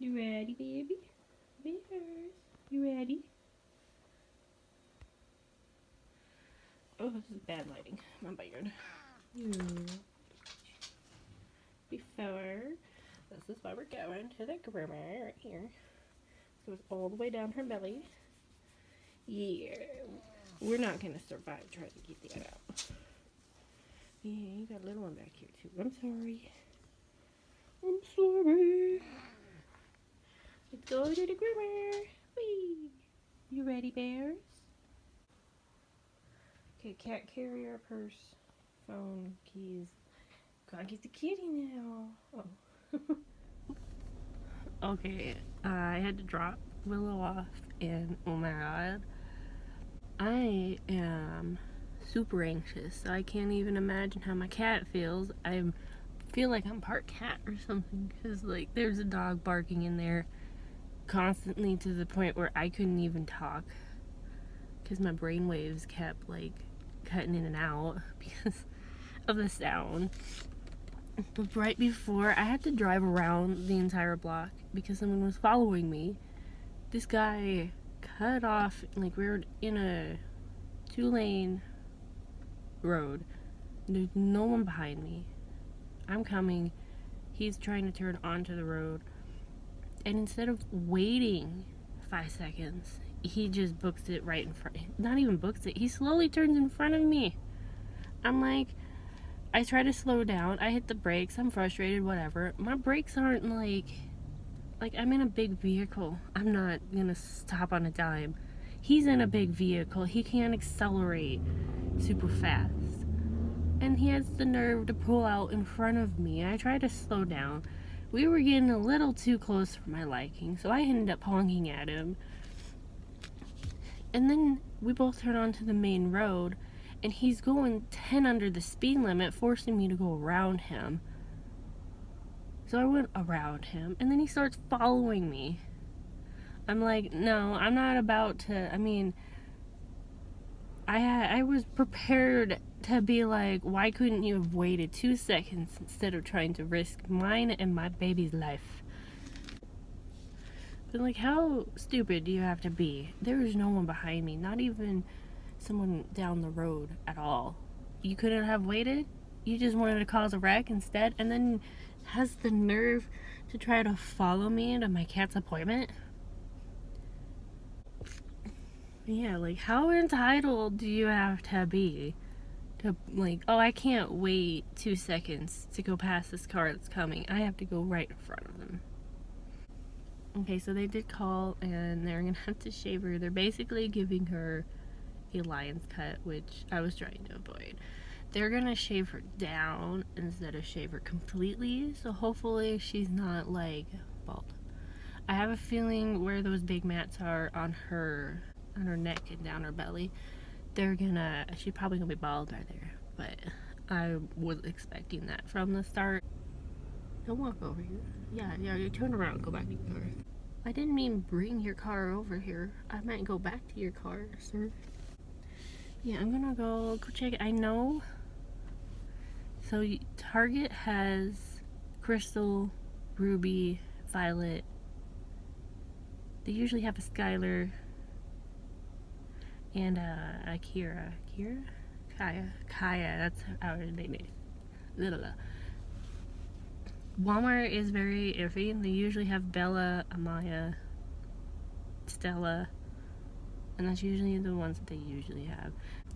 You ready, baby? Bears. You ready? Oh, this is bad lighting. My bad. Before, this is why we're going to the groomer right here. Goes all the way down her belly. Yeah. We're not going to survive trying to get that out. Yeah, you got a little one back here too. I'm sorry. I'm sorry. Let's go to the groomer. Whee! You ready, bears? Okay, cat carrier, purse, phone, keys. Gotta get the kitty now. Oh. Okay, I had to drop Willow off, and oh my god, I am super anxious. I can't even imagine how my cat feels. I feel like I'm part cat or something, because like there's a dog barking in there constantly to the point where I couldn't even talk because my brain waves kept like cutting in and out because of the sound. But right before, I had to drive around the entire block because someone was following me. This guy cut off, like we were in a 2-lane road. There's no one behind me. I'm coming. He's trying to turn onto the road. And instead of waiting 5 seconds, he just books it right in front. Not even books it. He slowly turns in front of me. I'm like, I try to slow down. I hit the brakes. I'm frustrated, whatever. My brakes aren't like I'm in a big vehicle. I'm not gonna stop on a dime. He's in a big vehicle. He can't accelerate super fast. And he has the nerve to pull out in front of me. I tried to slow down. We were getting a little too close for my liking, so I ended up honking at him. And then we both turn onto the main road, and he's going 10 under the speed limit, forcing me to go around him. So I went around him, and then he starts following me. I'm like, no, I'm not about to. I mean, I was prepared to be like, why couldn't you have waited 2 seconds instead of trying to risk mine and my baby's life? But like, how stupid do you have to be? There is no one behind me, not even someone down the road at all. You couldn't have waited? You just wanted to cause a wreck instead, and then has the nerve to try to follow me to my cat's appointment? Yeah, like, how entitled do you have to be to, like, oh, I can't wait 2 seconds to go past this car that's coming. I have to go right in front of them. Okay, so they did call, and they're gonna have to shave her. They're basically giving her a lion's cut, which I was trying to avoid. They're gonna shave her down instead of shave her completely, so hopefully she's not like bald. I have a feeling where those big mats are on her neck and down her belly, she's probably gonna be bald right there, but I was expecting that from the start. Don't walk over here. Yeah, you turn around and go back to your car. I didn't mean bring your car over here. I meant go back to your car, sir. Yeah, I'm gonna go check it. I know. So Target has Crystal, Ruby, Violet. They usually have a Skylar and a Kira. Kaya, that's how they name it. Walmart is very iffy. They usually have Bella, Amaya, Stella, and that's usually the ones that they usually have.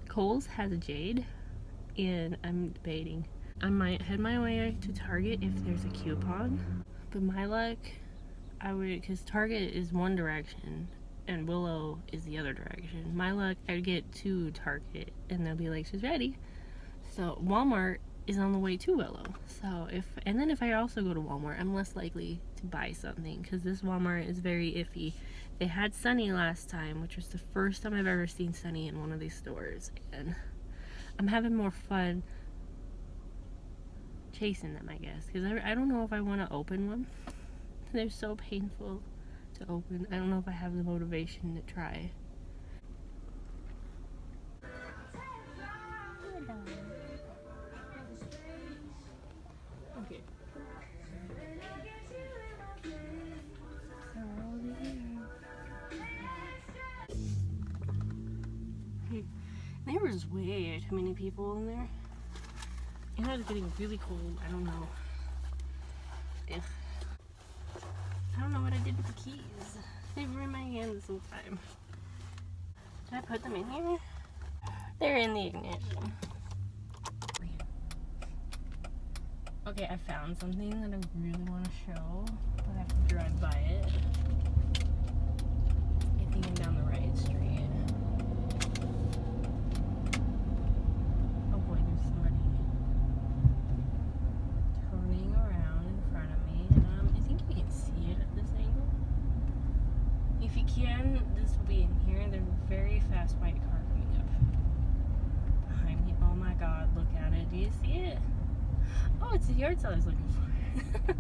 Kohl's has a Jade, and I'm debating. I might head my way to Target if there's a coupon, but my luck, because Target is one direction and Willow is the other direction. My luck, I'd get to Target and they'll be like, she's ready. So Walmart is on the way to Willow. So if I also go to Walmart, I'm less likely to buy something because this Walmart is very iffy. They had Sunny last time, which was the first time I've ever seen Sunny in one of these stores, and I'm having more fun chasing them, I guess, because I don't know if I want to open one. They're so painful to open. I don't know if I have the motivation to try. Okay. There was way too many people in there. And it was getting really cold. I don't know. Ugh. I don't know what I did with the keys. They were in my hand this whole time. Did I put them in here? They're in the ignition. Okay, I found something that I really want to show, but I have to drive by it. I think I'm down the right street. Oh boy, there's somebody turning around in front of me. I think you can see it at this angle. If you can, this will be in here. There's a very fast white car coming up behind me. Oh my god, look at it. Do you see it? Oh, it's the yard sale I was looking for.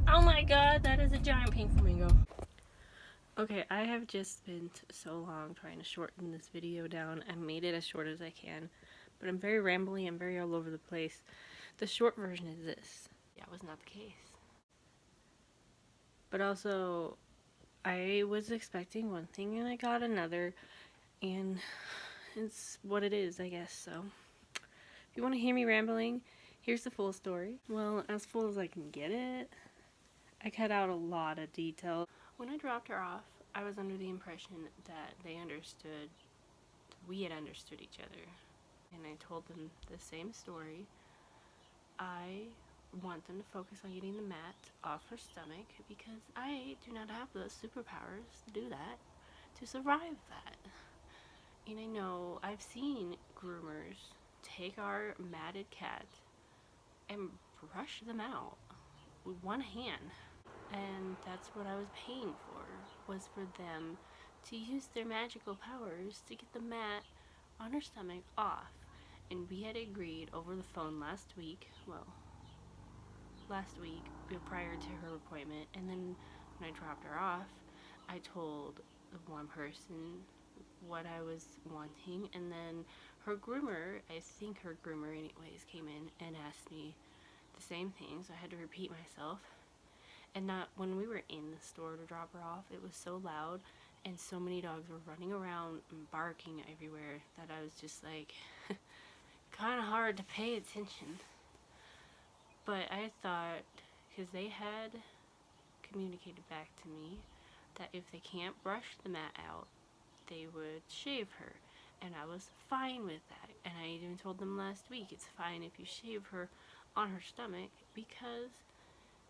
Oh my god, that is a giant pink flamingo. Okay, I have just spent so long trying to shorten this video down. I made it as short as I can, but I'm very rambly and very all over the place. The short version is this. That was not the case. But also, I was expecting one thing and I got another, and it's what it is, I guess. So, if you want to hear me rambling, here's the full story. Well, as full as I can get it. I cut out a lot of detail. When I dropped her off, I was under the impression that we had understood each other. And I told them the same story. I want them to focus on getting the mat off her stomach because I do not have the superpowers to do that, to survive that. And I know I've seen groomers take our matted cat and brush them out with one hand. And that's what I was paying for, was for them to use their magical powers to get the mat on her stomach off. And we had agreed over the phone last week, prior to her appointment, and then when I dropped her off, I told the one person what I was wanting, and then her groomer, I think her groomer anyways, came in and asked me the same thing, so I had to repeat myself. And not when we were in the store to drop her off, it was so loud and so many dogs were running around and barking everywhere that I was just like kind of hard to pay attention. But I thought, because they had communicated back to me that if they can't brush the mat out, they would shave her, and I was fine with that. And I even told them last week, it's fine if you shave her on her stomach because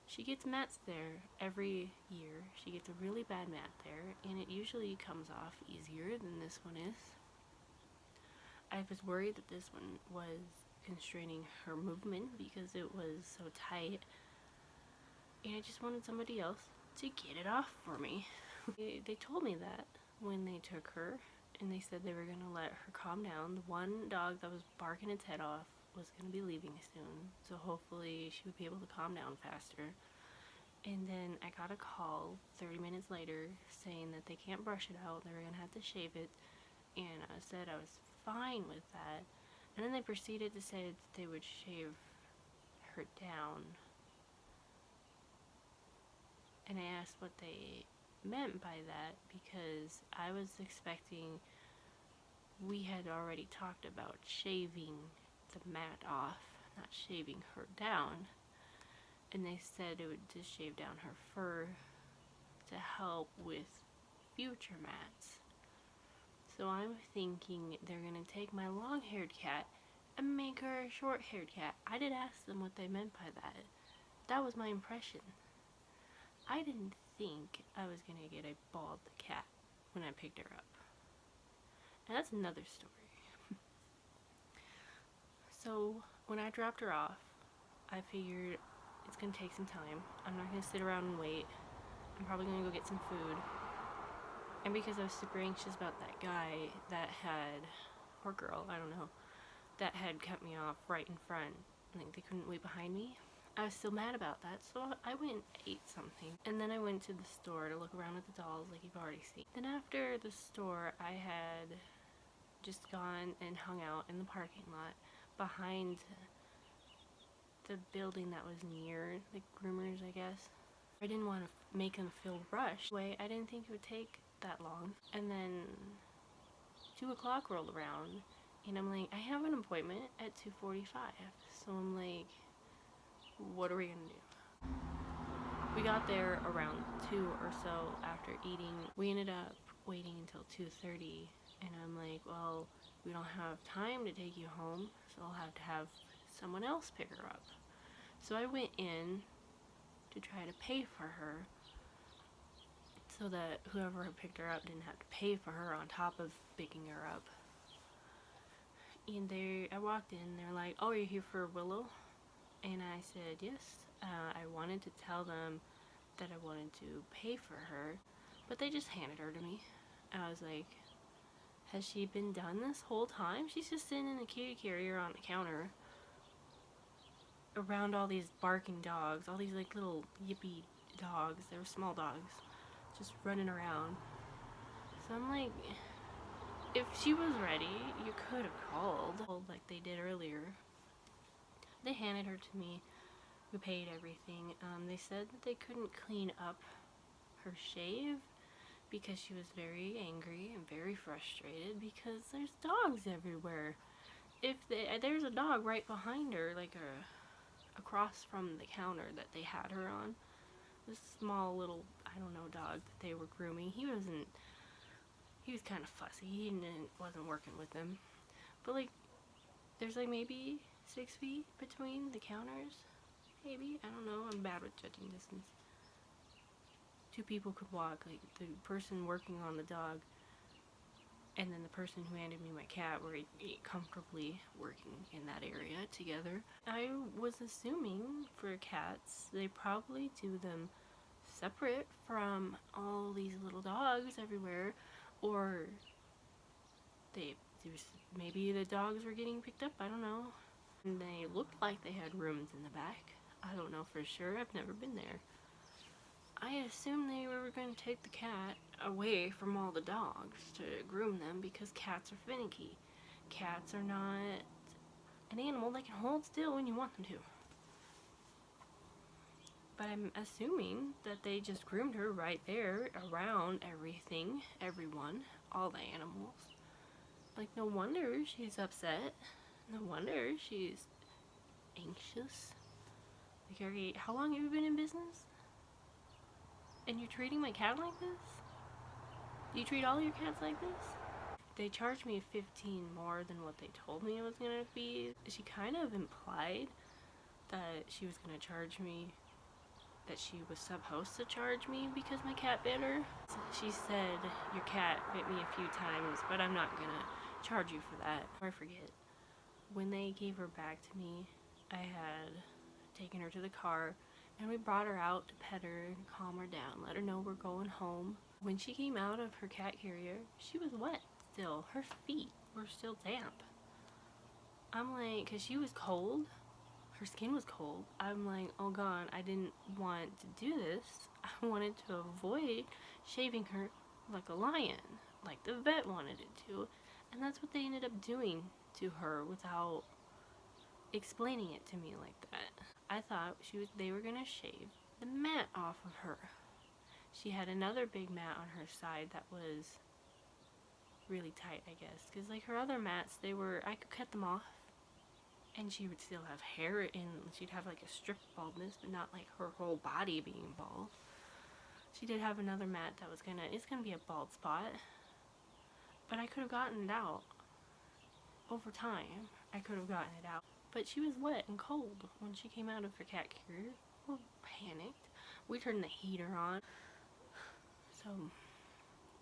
she gets mats there every year. She gets a really bad mat there, and it usually comes off easier than this one is. I was worried that this one was constraining her movement because it was so tight, and I just wanted somebody else to get it off for me. They told me that when they took her, and they said they were going to let her calm down. The one dog that was barking its head off was going to be leaving soon, so hopefully she would be able to calm down faster. And then I got a call 30 minutes later saying that they can't brush it out, they were going to have to shave it, and I said I was fine with that. And then they proceeded to say that they would shave her down, and I asked what they meant by that because I was expecting, we had already talked about shaving the mat off, not shaving her down, and they said it would just shave down her fur to help with future mats. So I'm thinking they're gonna take my long-haired cat and make her a short-haired cat. I did ask them what they meant by that. That was my impression. I didn't think I was gonna get a bald cat when I picked her up. And that's another story. So when I dropped her off, I figured it's gonna take some time. I'm not gonna sit around and wait. I'm probably gonna go get some food. And because I was super anxious about that guy that had, or girl, I don't know, that had cut me off right in front, like they couldn't wait behind me, I was still mad about that, so I went and ate something. And then I went to the store to look around at the dolls like you've already seen. Then after the store, I had just gone and hung out in the parking lot behind the building that was near the groomers, I guess. I didn't want to make them feel rushed. I didn't think it would take that long. And then 2 o'clock rolled around And I'm like, I have an appointment at 2:45. So I'm like, what are we gonna do? We got there around 2 or so after eating. We ended up waiting until 2:30, and I'm like, well, we don't have time to take you home, so I'll have to have someone else pick her up. So I went in to try to pay for her so that whoever had picked her up didn't have to pay for her on top of picking her up. And I walked in, they're like, oh, are you here for Willow? And I said, yes. I wanted to tell them that I wanted to pay for her, but they just handed her to me. I was like, has she been done this whole time? She's just sitting in a kitty carrier on the counter around all these barking dogs, all these like little yippy dogs. They were small dogs just running around. So I'm like, if she was ready, you could have called like they did earlier. They handed her to me. We paid everything. They said that they couldn't clean up her shave because she was very angry and very frustrated because there's dogs everywhere. There's a dog right behind her, like across from the counter that they had her on. This small little, I don't know, dog that they were grooming. He was kind of fussy. He wasn't working with them. But like, there's like maybe 6 feet between the counters. Maybe, I don't know. I'm bad with judging distance. 2 people could walk, like the person working on the dog and then the person who handed me my cat were comfortably working in that area together. I was assuming for cats, they probably do them separate from all these little dogs everywhere, or maybe the dogs were getting picked up, I don't know. And they looked like they had rooms in the back. I don't know for sure, I've never been there. I assumed they were going to take the cat away from all the dogs to groom them because cats are finicky. Cats are not an animal that can hold still when you want them to. But I'm assuming that they just groomed her right there around everything, everyone, all the animals. Like, no wonder she's upset. No wonder she's anxious. Like, okay, how long have you been in business? And you're treating my cat like this? Do you treat all your cats like this? They charged me $15 more than what they told me it was gonna be. She kind of implied that she was gonna charge me, that she was supposed to charge me because my cat bit her. She said, your cat bit me a few times, but I'm not gonna charge you for that. Or I forget. When they gave her back to me, I had taken her to the car and we brought her out to pet her and calm her down, let her know we're going home. When she came out of her cat carrier, she was wet still. Her feet were still damp. I'm like, because she was cold, her skin was cold. I'm like, oh god, I didn't want to do this. I wanted to avoid shaving her like a lion, like the vet wanted it to. And that's what they ended up doing to her without explaining it to me like that. I thought they were gonna shave the mat off of her. She had another big mat on her side that was really tight, I guess, because like her other mats, I could cut them off and she would still have hair and she'd have like a strip of baldness, but not like her whole body being bald. She did have another mat that it's gonna be a bald spot, but I could have gotten it out over time. I could have gotten it out. But she was wet and cold when she came out of her cat carrier. We panicked. We turned the heater on. So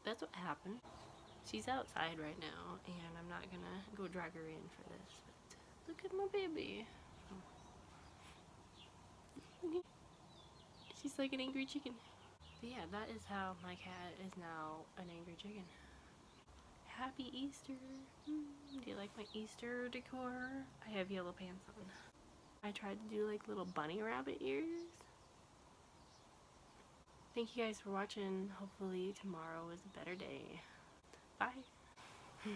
that's what happened. She's outside right now, and I'm not gonna go drag her in for this. But look at my baby. She's like an angry chicken. But yeah, that is how my cat is now an angry chicken. Happy Easter. Do you like my Easter decor? I have yellow pants on. I tried to do like little bunny rabbit ears. Thank you guys for watching. Hopefully tomorrow is a better day. Bye.